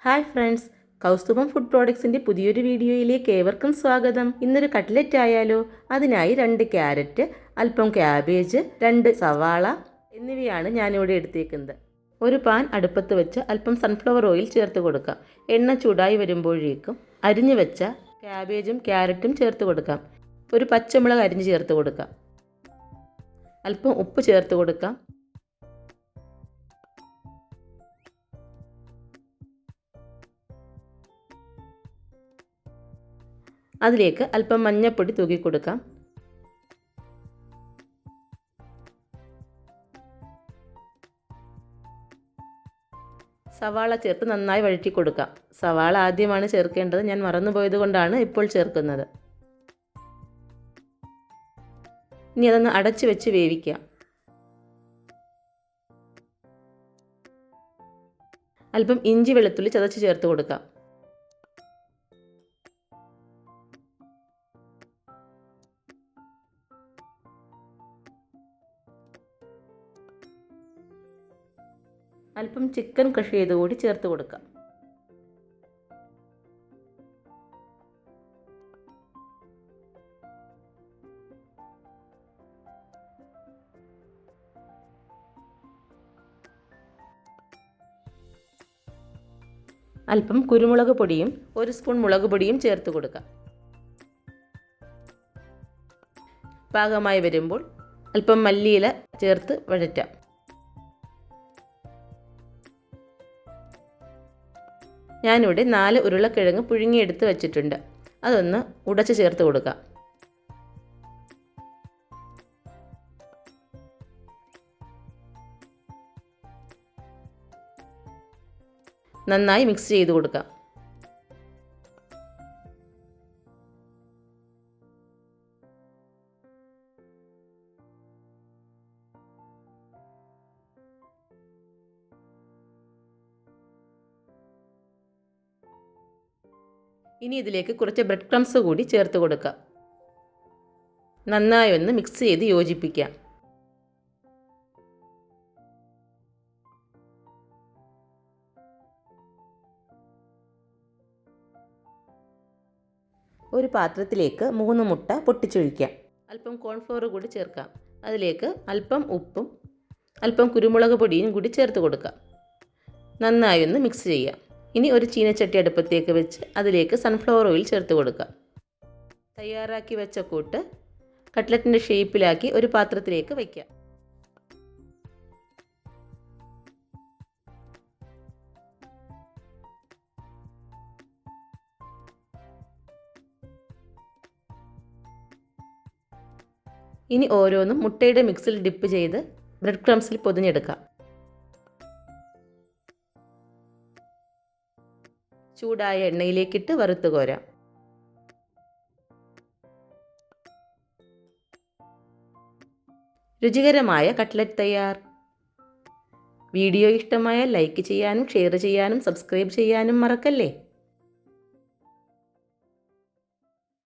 Hi friends, Kaustubham food പ്രോഡക്ട്സിൻ്റെ പുതിയൊരു വീഡിയോയിലേക്ക് ഏവർക്കും സ്വാഗതം. ഇന്നൊരു കട്ട്ലറ്റ് ആയാലോ? അതിനായി 2 ക്യാരറ്റ്, അല്പം ക്യാബേജ്, 2 സവാള എന്നിവയാണ് ഞാനിവിടെ എടുത്തേക്കുന്നത്. ഒരു പാൻ അടുപ്പത്ത് വെച്ച് അല്പം സൺഫ്ലവർ ഓയിൽ ചേർത്ത് കൊടുക്കാം. എണ്ണ ചൂടായി വരുമ്പോഴേക്കും അരിഞ്ഞു വെച്ച ക്യാബേജും ക്യാരറ്റും ചേർത്ത് കൊടുക്കാം. ഒരു പച്ചമുളക് അരിഞ്ഞ് ചേർത്ത് കൊടുക്കാം. അല്പം ഉപ്പ് ചേർത്ത് കൊടുക്കാം. അതിലേക്ക് അല്പം മഞ്ഞൾപ്പൊടി തൂക്കി കൊടുക്കാം. സവാള ചേർത്ത് നന്നായി വഴറ്റി കൊടുക്കാം. സവാള ആദ്യമാണ് ചേർക്കേണ്ടത്, ഞാൻ മറന്നുപോയത് കൊണ്ടാണ് ഇപ്പോൾ ചേർക്കുന്നത്. ഇനി അതൊന്ന് അടച്ചു വെച്ച് വേവിക്കാം. അല്പം ഇഞ്ചി വെളുത്തുള്ളി ചതച്ച് ചേർത്ത് കൊടുക്കാം. അല്പം ചിക്കൻ ക്രഷ് ചെയ്ത് കൂടി ചേർത്ത് കൊടുക്കാം. അല്പം കുരുമുളക് പൊടിയും 1 സ്പൂൺ മുളക് പൊടിയും ചേർത്ത് കൊടുക്കാം. പാകമായി വരുമ്പോൾ അല്പം മല്ലിയില ചേർത്ത് വഴറ്റാം. ഞാനിവിടെ 4 ഉരുളക്കിഴങ്ങ് പുഴുങ്ങിയെടുത്ത് വെച്ചിട്ടുണ്ട്. അതൊന്ന് ഉടച്ച് ചേർത്ത് കൊടുക്കാം. നന്നായി മിക്സ് ചെയ്ത് കൊടുക്കാം. ഇനി ഇതിലേക്ക് കുറച്ച് ബ്രെഡ് ക്രംസ് കൂടി ചേർത്ത് കൊടുക്കാം. നന്നായി ഒന്ന് മിക്സ് ചെയ്ത് യോജിപ്പിക്കാം. ഒരു പാത്രത്തിലേക്ക് 3 മുട്ട പൊട്ടിച്ചൊഴിക്കാം. അല്പം കോൺഫ്ലോർ കൂടി ചേർക്കാം. അതിലേക്ക് അല്പം ഉപ്പും അല്പം കുരുമുളക് പൊടിയും കൂടി ചേർത്ത് കൊടുക്കാം. നന്നായി ഒന്ന് മിക്സ് ചെയ്യാം. ഇനി ഒരു ചീനച്ചട്ടി അടുപ്പത്തേക്ക് വെച്ച് അതിലേക്ക് സൺഫ്ലവർ ഓയിൽ ചേർത്ത് കൊടുക്കാം. തയ്യാറാക്കി വെച്ച കൂട്ട് കട്ട്ലറ്റിൻ്റെ ഷേപ്പിലാക്കി ഒരു പാത്രത്തിലേക്ക് വയ്ക്കാം. ഇനി ഓരോന്നും മുട്ടയുടെ മിക്സിൽ ഡിപ്പ് ചെയ്ത് ബ്രെഡ് ക്രംസിൽ പൊതിഞ്ഞെടുക്കാം. ചൂടായ എണ്ണയിലേക്കിട്ട് വറുത്ത് കോരാം. രുചികരമായ കട്ട്ലറ്റ് തയ്യാർ. വീഡിയോ ഇഷ്ടമായാൽ ലൈക്ക് ചെയ്യാനും ഷെയർ ചെയ്യാനും സബ്സ്ക്രൈബ് ചെയ്യാനും മറക്കല്ലേ.